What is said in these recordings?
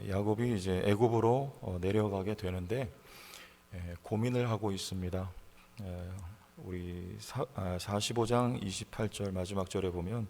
야곱이 이제 애굽으로 내려가게 되는데 고민을 하고 있습니다. 우리 45장 28절 마지막 절에 보면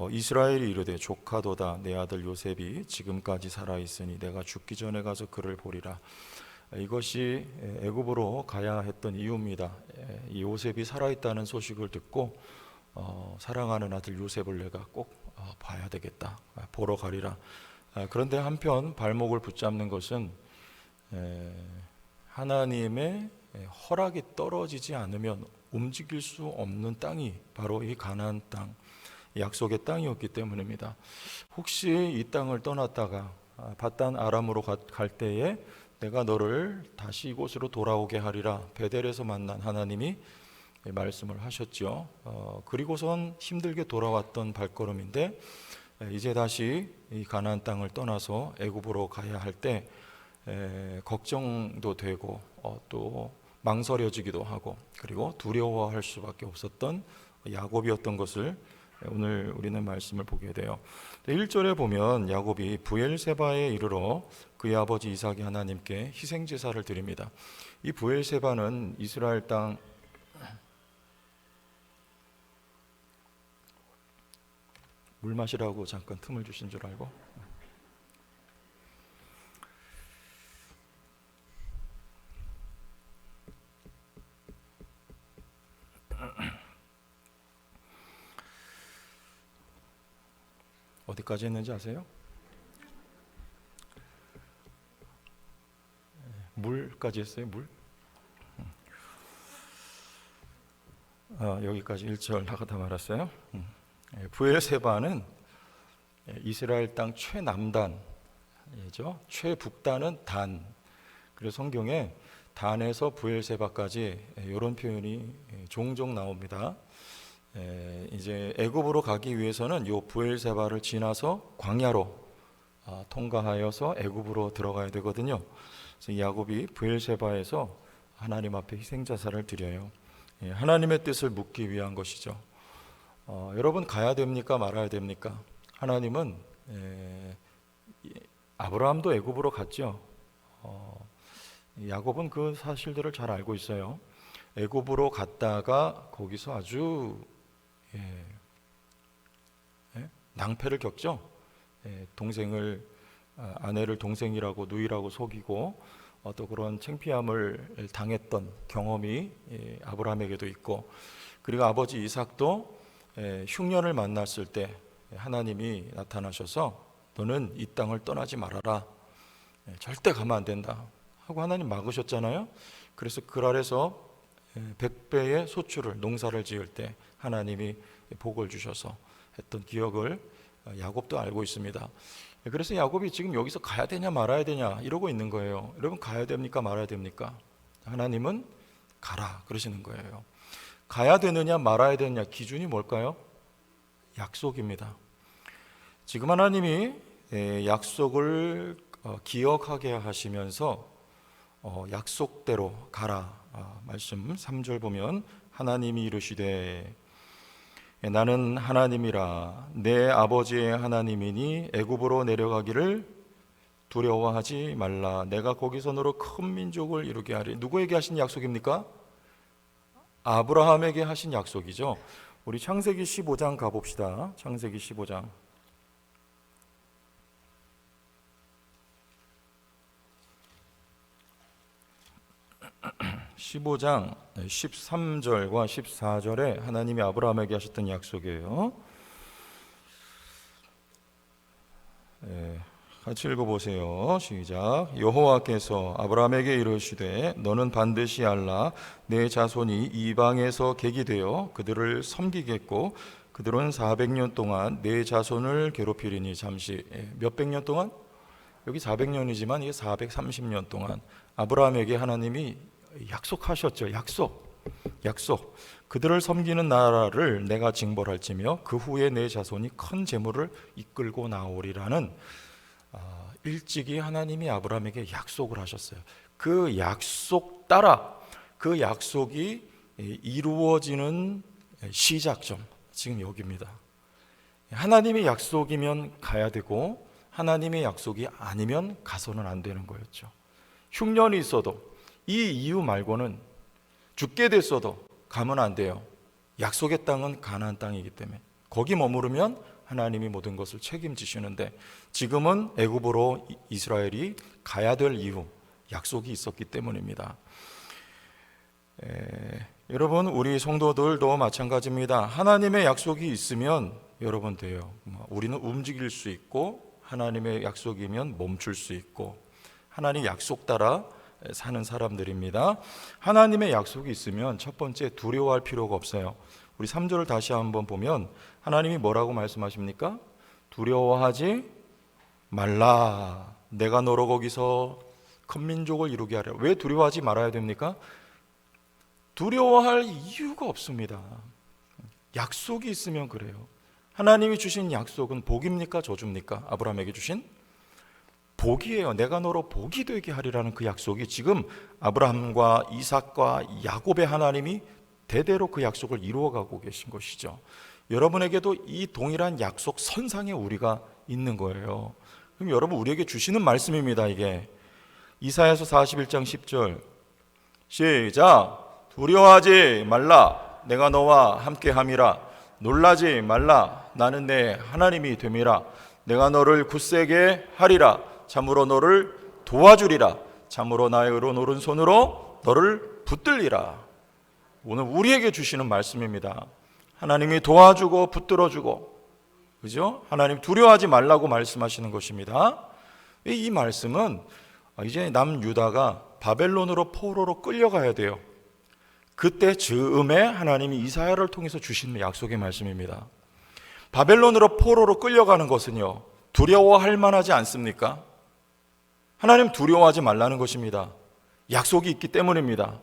이스라엘이 이르되 조카도다 내 아들 요셉이 지금까지 살아있으니 내가 죽기 전에 가서 그를 보리라. 이것이 애굽으로 가야 했던 이유입니다. 이 요셉이 살아있다는 소식을 듣고 사랑하는 아들 요셉을 내가 꼭 봐야 되겠다, 보러 가리라. 그런데 한편 발목을 붙잡는 것은 하나님의 허락이 떨어지지 않으면 움직일 수 없는 땅이 바로 이 가나안 땅, 약속의 땅이었기 때문입니다. 혹시 이 땅을 떠났다가 밧단 아람으로 갈 때에 내가 너를 다시 이곳으로 돌아오게 하리라 베델에서 만난 하나님이 말씀을 하셨죠. 그리고선 힘들게 돌아왔던 발걸음인데 이제 다시 이 가나안 땅을 떠나서 애굽으로 가야 할 때 걱정도 되고 또 망설여지기도 하고 그리고 두려워할 수밖에 없었던 야곱이었던 것을 오늘 우리는 말씀을 보게 돼요. 1절에 보면 야곱이 브엘세바에 이르러 그의 아버지 이삭이 하나님께 희생 제사를 드립니다. 이 브엘세바는 이스라엘 땅 물 마시라고 잠깐 틈을 주신 줄 알고 어디까지 했는지 아세요? 물까지 했어요. 물? 여기까지 1절 하다 말았어요. 브엘세바는 이스라엘 땅 최남단이죠. 최북단은 단. 그래서 성경에 단에서 브엘세바까지 이런 표현이 종종 나옵니다. 이제 애굽으로 가기 위해서는 요 브엘세바를 지나서 광야로 통과하여서 애굽으로 들어가야 되거든요. 그래서 야곱이 브엘세바에서 하나님 앞에 희생자사를 드려요. 하나님의 뜻을 묻기 위한 것이죠. 여러분 가야 됩니까? 말아야 됩니까? 하나님은 아브라함도 애굽으로 갔죠. 야곱은 그 사실들을 잘 알고 있어요. 애굽으로 갔다가 거기서 아주 낭패를 겪죠. 동생을 아내를 동생이라고 누이라고 속이고 또 그런 창피함을 당했던 경험이 아브라함에게도 있고 그리고 아버지 이삭도 흉년을 만났을 때 하나님이 나타나셔서 너는 이 땅을 떠나지 말아라, 절대 가면 안 된다 하고 하나님 막으셨잖아요. 그래서 그 아래서 100배의 소출을 농사를 지을 때 하나님이 복을 주셔서 했던 기억을 야곱도 알고 있습니다. 그래서 야곱이 지금 여기서 가야 되냐 말아야 되냐 이러고 있는 거예요. 여러분 가야 됩니까 말아야 됩니까? 하나님은 가라 그러시는 거예요. 가야 되느냐 말아야 되느냐 기준이 뭘까요? 약속입니다. 지금 하나님이 약속을 기억하게 하시면서 약속대로 가라. 말씀 3절 보면 하나님이 이르시되 나는 하나님이라 내 아버지의 하나님이니 애굽으로 내려가기를 두려워하지 말라. 내가 거기서 너로 큰 민족을 이루게 하리. 누구에게 하신 약속입니까? 아브라함에게 하신 약속이죠. 우리 창세기 15장 가봅시다. 창세기 15장 15장 13절과 14절에 하나님이 아브라함에게 하셨던 약속이에요. 같이 읽어보세요. 시작. 여호와께서 아브라함에게 이르시되 너는 반드시 알라 내 자손이 이방에서 객이 되어 그들을 섬기겠고 그들은 400년 동안 내 자손을 괴롭히리니. 잠시 몇백 년 동안? 여기 400년이지만 이게 430년 동안 아브라함에게 하나님이 약속하셨죠. 약속. 그들을 섬기는 나라를 내가 징벌할지며 그 후에 내 자손이 큰 재물을 이끌고 나오리라는 일찍이 하나님이 아브라함에게 약속을 하셨어요. 그 약속 따라 그 약속이 이루어지는 시작점 지금 여기입니다. 하나님의 약속이면 가야 되고 하나님의 약속이 아니면 가서는 안 되는 거였죠. 흉년이 있어도 이 이유 말고는, 죽게 됐어도 가면 안 돼요. 약속의 땅은 가나안 땅이기 때문에 거기 머무르면 하나님이 모든 것을 책임지시는데, 지금은 애굽으로 이스라엘이 가야 될 이유, 약속이 있었기 때문입니다. 여러분, 우리 성도들도 마찬가지입니다. 하나님의 약속이 있으면 여러분 돼요. 우리는 움직일 수 있고, 하나님의 약속이면 멈출 수 있고, 하나님 약속 따라 사는 사람들입니다. 하나님의 약속이 있으면 첫 번째, 두려워할 필요가 없어요. 우리 3절을 다시 한번 보면 하나님이 뭐라고 말씀하십니까? 두려워하지 말라. 내가 너로 거기서 큰 민족을 이루게 하리라. 왜 두려워하지 말아야 됩니까? 두려워할 이유가 없습니다. 약속이 있으면 그래요. 하나님이 주신 약속은 복입니까? 저주입니까? 아브라함에게 주신 복이에요. 내가 너로 복이 되게 하리라는 그 약속이 지금 아브라함과 이삭과 야곱의 하나님이 대대로 그 약속을 이루어가고 계신 것이죠. 여러분에게도 이 동일한 약속 선상에 우리가 있는 거예요. 그럼 여러분, 우리에게 주시는 말씀입니다. 이게 이사야서 41장 10절 시작. 두려워하지 말라. 내가 너와 함께함이라. 놀라지 말라. 나는 내 하나님이 됨이라. 내가 너를 굳세게 하리라. 참으로 너를 도와주리라. 참으로 나의 의로운 오른손으로 너를 붙들리라. 오늘 우리에게 주시는 말씀입니다. 하나님이 도와주고 붙들어주고, 그죠? 하나님 두려워하지 말라고 말씀하시는 것입니다. 이 말씀은 이제 남유다가 바벨론으로 포로로 끌려가야 돼요. 그때 즈음에 하나님이 이사야를 통해서 주신 약속의 말씀입니다. 바벨론으로 포로로 끌려가는 것은요, 두려워할 만하지 않습니까? 하나님 두려워하지 말라는 것입니다. 약속이 있기 때문입니다.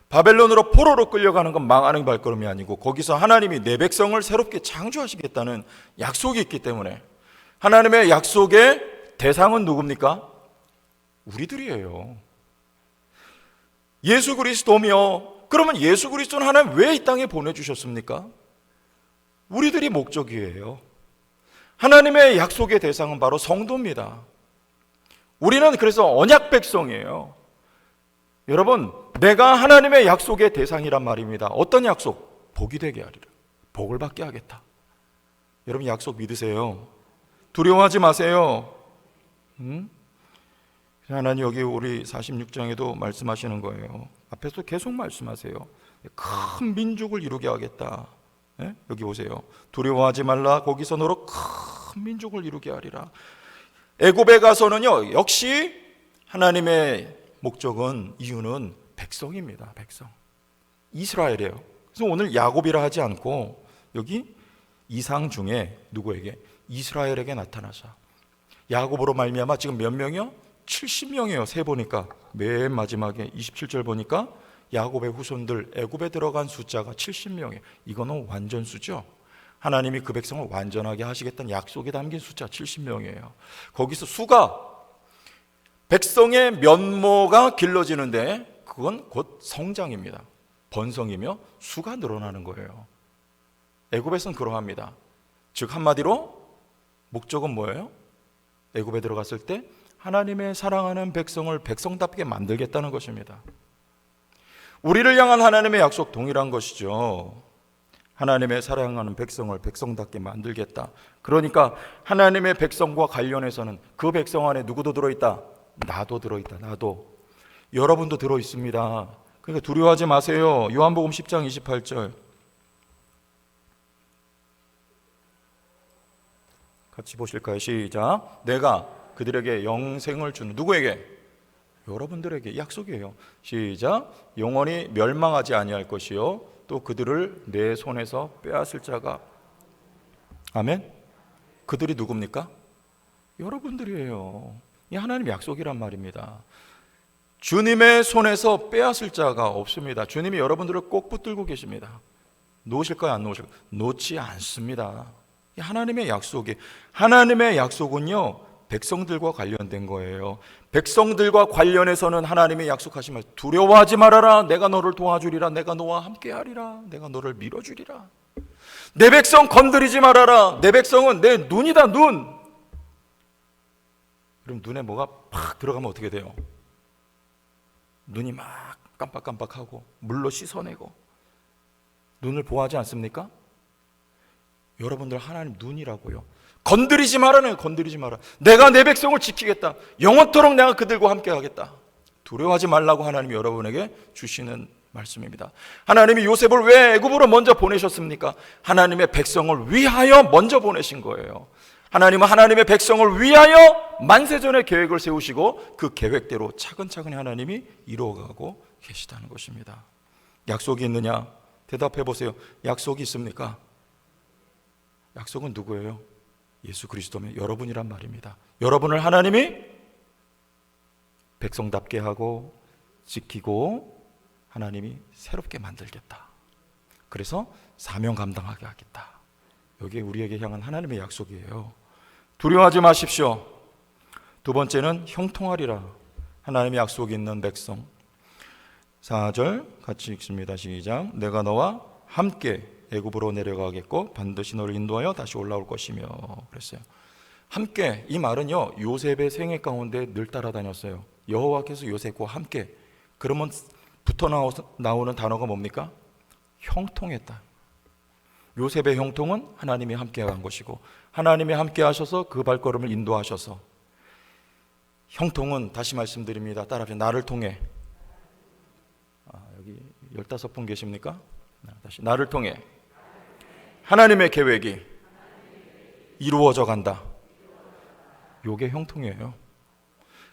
바벨론으로 포로로 끌려가는 건 망하는 발걸음이 아니고, 거기서 하나님이 내 백성을 새롭게 창조하시겠다는 약속이 있기 때문에, 하나님의 약속의 대상은 누굽니까? 우리들이에요. 예수 그리스도며, 그러면 예수 그리스도는 하나님 왜 이 땅에 보내주셨습니까? 우리들이 목적이에요. 하나님의 약속의 대상은 바로 성도입니다. 우리는 그래서 언약 백성이에요. 여러분, 내가 하나님의 약속의 대상이란 말입니다. 어떤 약속? 복이 되게 하리라. 복을 받게 하겠다. 여러분, 약속 믿으세요. 두려워하지 마세요. 하나님 여기 우리 46장에도 말씀하시는 거예요. 앞에서 계속 말씀하세요. 큰 민족을 이루게 하겠다. 네? 여기 보세요. 두려워하지 말라. 거기서 너로 큰 민족을 이루게 하리라. 애굽에 가서는요, 역시 하나님의 목적은, 이유는 백성입니다. 백성, 이스라엘이에요. 그래서 오늘 야곱이라 하지 않고 여기 이상 중에 누구에게? 이스라엘에게 나타나서, 야곱으로 말미암아 지금 몇 명이요? 70명이에요. 세 보니까 맨 마지막에 27절 보니까 야곱의 후손들 애굽에 들어간 숫자가 70명이에요. 이거는 완전수죠. 하나님이 그 백성을 완전하게 하시겠다는 약속이 담긴 숫자 70명이에요. 거기서 수가, 백성의 면모가 길러지는데 그건 곧 성장입니다. 번성이며 수가 늘어나는 거예요. 애굽에서는 그러합니다. 즉 한마디로 목적은 뭐예요? 애굽에 들어갔을 때 하나님의 사랑하는 백성을 백성답게 만들겠다는 것입니다. 우리를 향한 하나님의 약속 동일한 것이죠. 하나님의 사랑하는 백성을 백성답게 만들겠다. 그러니까 하나님의 백성과 관련해서는 그 백성 안에 누구도 들어있다? 나도 들어있다. 나도. 여러분도 들어있습니다. 그러니까 두려워하지 마세요. 요한복음 10장 28절 같이 보실까요? 시작. 내가 그들에게 영생을 주는, 누구에게? 여러분들에게 약속이에요. 시작. 영원히 멸망하지 아니할 것이요 또 그들을 내 손에서 빼앗을 자가. 아멘. 그들이 누굽니까? 여러분들이에요. 이 하나님 약속이란 말입니다. 주님의 손에서 빼앗을 자가 없습니다. 주님이 여러분들을 꼭 붙들고 계십니다. 놓으실까요? 안 놓으실까요? 놓지 않습니다. 이 하나님의 약속이, 하나님의 약속은요 백성들과 관련된 거예요. 백성들과 관련해서는 하나님의 약속하신 말, 두려워하지 말아라. 내가 너를 도와주리라. 내가 너와 함께하리라. 내가 너를 밀어주리라. 내 백성 건드리지 말아라. 내 백성은 내 눈이다. 눈. 그럼 눈에 뭐가 팍 들어가면 어떻게 돼요? 눈이 막 깜빡깜빡하고 물로 씻어내고 눈을 보호하지 않습니까? 여러분들 하나님 눈이라고요. 건드리지 말아요. 건드리지 마라. 내가 내 백성을 지키겠다. 영원토록 내가 그들과 함께 하겠다. 두려워하지 말라고 하나님이 여러분에게 주시는 말씀입니다. 하나님이 요셉을 왜 애굽으로 먼저 보내셨습니까? 하나님의 백성을 위하여 먼저 보내신 거예요. 하나님은 하나님의 백성을 위하여 만세전에 계획을 세우시고 그 계획대로 차근차근히 하나님이 이루어가고 계시다는 것입니다. 약속이 있느냐? 대답해 보세요. 약속이 있습니까? 약속은 누구예요? 예수 그리스도면 여러분이란 말입니다. 여러분을 하나님이 백성답게 하고 지키고 하나님이 새롭게 만들겠다. 그래서 사명 감당하게 하겠다. 여기에 우리에게 향한 하나님의 약속이에요. 두려워하지 마십시오. 두 번째는 형통하리라. 하나님의 약속이 있는 백성. 4절 같이 읽습니다. 시작. 내가 너와 함께 애굽으로 내려가겠고 반드시 너를 인도하여 다시 올라올 것이며 그랬어요. 함께, 이 말은요 요셉의 생애 가운데 늘 따라다녔어요. 여호와께서 요셉과 함께. 그러면 붙어 나오는 단어가 뭡니까? 형통했다. 요셉의 형통은 하나님이 함께 한 것이고 하나님이 함께 하셔서 그 발걸음을 인도하셔서, 형통은 다시 말씀드립니다. 따라합시다. 나를 통해. 여기 15분 계십니까? 다시 나를 통해 하나님의 계획이 이루어져 간다. 요게 형통이에요.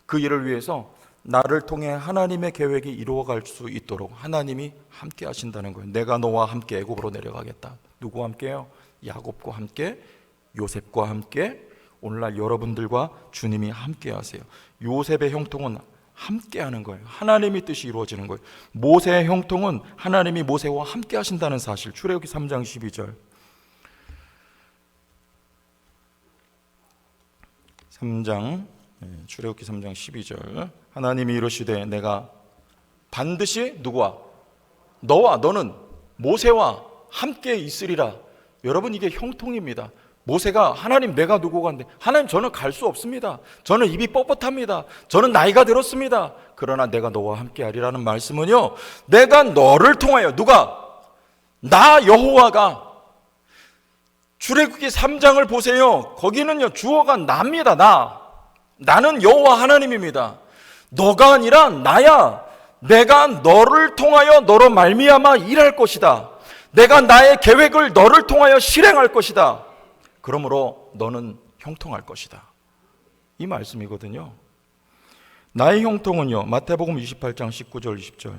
그 일을 위해서 나를 통해 하나님의 계획이 이루어갈 수 있도록 하나님이 함께 하신다는 거예요. 내가 너와 함께 애굽으로 내려가겠다. 누구와 함께요? 야곱과 함께, 요셉과 함께, 오늘날 여러분들과 주님이 함께 하세요. 요셉의 형통은 함께 하는 거예요. 하나님의 뜻이 이루어지는 거예요. 모세의 형통은 하나님이 모세와 함께 하신다는 사실. 출애굽기 3장 12절. 3장 출애굽기 3장 12절. 하나님이 이르시되 내가 반드시 누구와? 너와, 너는 모세와 함께 있으리라. 여러분, 이게 형통입니다. 모세가 하나님 내가 누구가 한데, 하나님 저는 갈 수 없습니다. 저는 입이 뻣뻣합니다. 저는 나이가 들었습니다. 그러나 내가 너와 함께 하리라는 말씀은요, 내가 너를 통하여, 누가? 나 여호와가. 출애굽기 3장을 보세요. 거기는요 주어가 나입니다. 나는 여호와 하나님입니다. 너가 아니라 나야. 내가 너를 통하여 너로 말미암아 일할 것이다. 내가 나의 계획을 너를 통하여 실행할 것이다. 그러므로 너는 형통할 것이다. 이 말씀이거든요. 나의 형통은요, 마태복음 28장 19절 20절.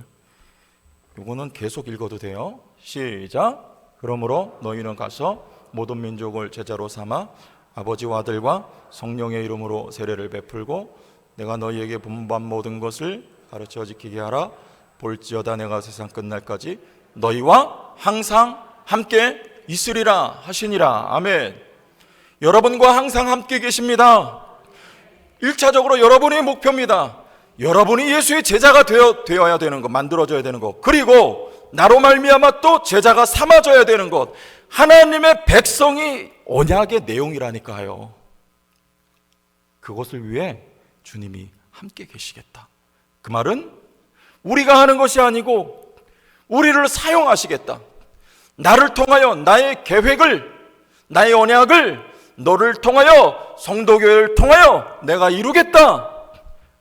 이거는 계속 읽어도 돼요. 시작. 그러므로 너희는 가서 모든 민족을 제자로 삼아 아버지와 아들과 성령의 이름으로 세례를 베풀고 내가 너희에게 분부한 모든 것을 가르쳐 지키게 하라. 볼지어다 내가 세상 끝날까지 너희와 항상 함께 있으리라 하시니라. 아멘. 여러분과 항상 함께 계십니다. 1차적으로 여러분의 목표입니다. 여러분이 예수의 제자가 되어야 되는 것, 만들어져야 되는 것, 그리고 나로 말미암아 또 제자가 삼아져야 되는 것, 하나님의 백성이 언약의 내용이라니까요. 그것을 위해 주님이 함께 계시겠다. 그 말은 우리가 하는 것이 아니고 우리를 사용하시겠다. 나를 통하여 나의 계획을, 나의 언약을 너를 통하여, 성도교회를 통하여 내가 이루겠다.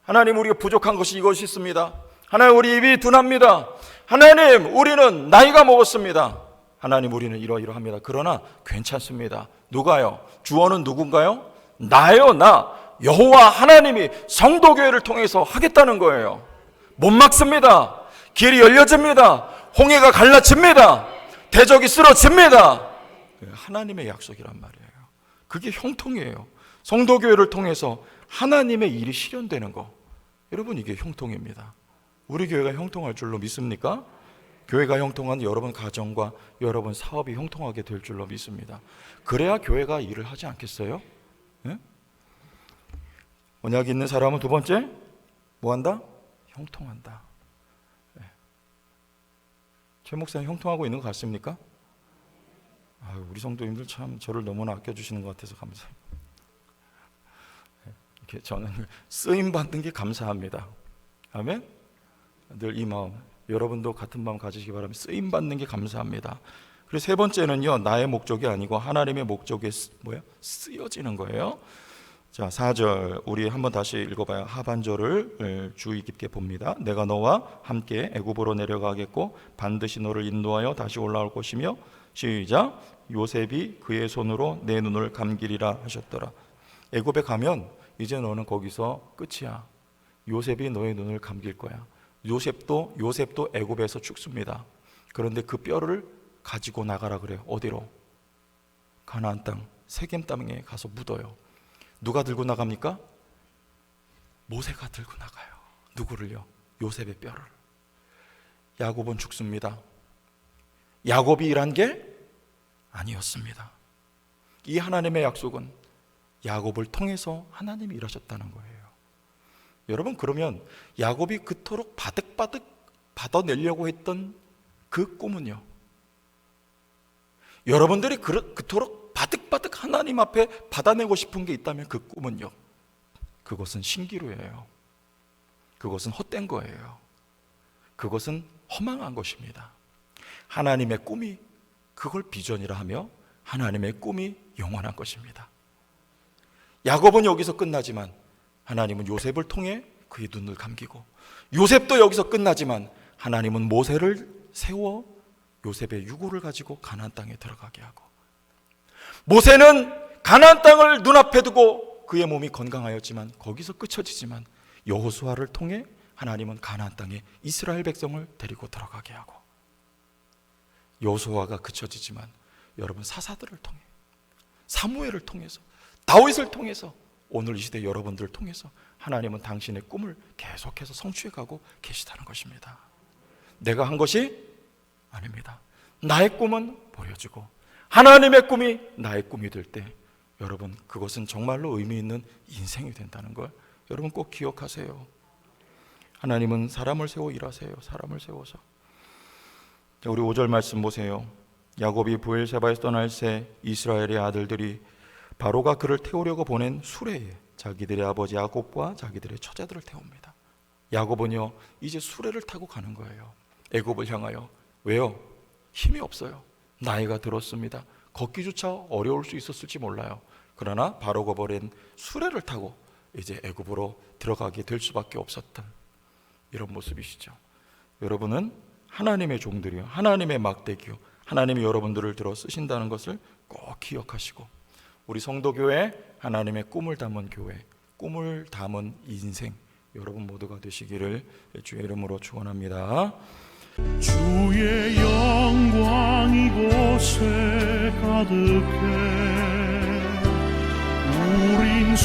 하나님, 우리가 부족한 것이 이것이 있습니다. 하나님, 우리 입이 둔합니다. 하나님, 우리는 나이가 먹었습니다. 하나님, 우리는 이러이러합니다. 그러나 괜찮습니다. 누가요? 주어는 누군가요? 나요, 나. 여호와 하나님이 성도교회를 통해서 하겠다는 거예요. 못 막습니다. 길이 열려집니다. 홍해가 갈라집니다. 대적이 쓰러집니다. 하나님의 약속이란 말이에요. 그게 형통이에요. 성도교회를 통해서 하나님의 일이 실현되는 거. 여러분, 이게 형통입니다. 우리 교회가 형통할 줄로 믿습니까? 교회가 형통한 여러분 가정과 여러분 사업이 형통하게 될 줄로 믿습니다. 그래야 교회가 일을 하지 않겠어요? 네? 언약이 있는 사람은 두 번째 뭐한다? 형통한다. 네. 최 목사님 형통하고 있는 것 같습니까? 우리 성도님들 참 저를 너무나 아껴주시는 것 같아서 감사해요. 저는 쓰임 받는 게 감사합니다. 아멘. 늘 이 마음, 여러분도 같은 마음 가지시기 바랍니다. 쓰임 받는 게 감사합니다. 그리고 세 번째는요, 나의 목적이 아니고 하나님의 목적에 쓰여지는 거예요. 자, 4절 우리 한번 다시 읽어봐요. 하반절을 주의 깊게 봅니다. 내가 너와 함께 애굽으로 내려가겠고 반드시 너를 인도하여 다시 올라올 것이며, 시작, 요셉이 그의 손으로 내 눈을 감기리라 하셨더라. 애굽에 가면 이제 너는 거기서 끝이야. 요셉이 너의 눈을 감길 거야. 요셉도 애굽에서 죽습니다. 그런데 그 뼈를 가지고 나가라 그래요. 어디로? 가나안 땅, 세겜 땅에 가서 묻어요. 누가 들고 나갑니까? 모세가 들고 나가요. 누구를요? 요셉의 뼈를. 야곱은 죽습니다. 야곱이 일한 게 아니었습니다. 이 하나님의 약속은 야곱을 통해서 하나님이 일하셨다는 거예요. 여러분, 그러면 야곱이 그토록 바득바득 받아내려고 했던 그 꿈은요, 여러분들이 그토록 바득바득 하나님 앞에 받아내고 싶은 게 있다면 그 꿈은요, 그것은 신기루예요. 그것은 헛된 거예요. 그것은 허망한 것입니다. 하나님의 꿈이 그걸 비전이라 하며 하나님의 꿈이 영원한 것입니다. 야곱은 여기서 끝나지만 하나님은 요셉을 통해 그의 눈을 감기고, 요셉도 여기서 끝나지만 하나님은 모세를 세워 요셉의 유고를 가지고 가나안 땅에 들어가게 하고, 모세는 가나안 땅을 눈앞에 두고 그의 몸이 건강하였지만 거기서 끝쳐지지만 여호수아를 통해 하나님은 가나안 땅에 이스라엘 백성을 데리고 들어가게 하고, 여호수아가 그쳐지지만 여러분 사사들을 통해, 사무엘을 통해서, 다윗을 통해서, 오늘 이 시대 여러분들을 통해서 하나님은 당신의 꿈을 계속해서 성취해가고 계시다는 것입니다. 내가 한 것이 아닙니다. 나의 꿈은 버려지고 하나님의 꿈이 나의 꿈이 될 때, 여러분 그것은 정말로 의미 있는 인생이 된다는 걸 여러분 꼭 기억하세요. 하나님은 사람을 세워 일하세요. 사람을 세워서. 우리 5절 말씀 보세요. 야곱이 브엘세바에서 떠날 새 이스라엘의 아들들이 바로가 그를 태우려고 보낸 수레에 자기들의 아버지 야곱과 자기들의 처자들을 태웁니다. 야곱은요, 이제 수레를 타고 가는 거예요. 애굽을 향하여. 왜요? 힘이 없어요. 나이가 들었습니다. 걷기조차 어려울 수 있었을지 몰라요. 그러나 바로가 보낸 수레를 타고 이제 애굽으로 들어가게 될 수밖에 없었던 이런 모습이시죠. 여러분은 하나님의 종들이요, 하나님의 막대기요, 하나님이 여러분들을 들어 쓰신다는 것을 꼭 기억하시고, 우리 성도교회 하나님의 꿈을 담은 교회, 꿈을 담은 인생 여러분 모두가 되시기를 주의 이름으로 축원합니다. 주의 영광 이곳에 가득해 우린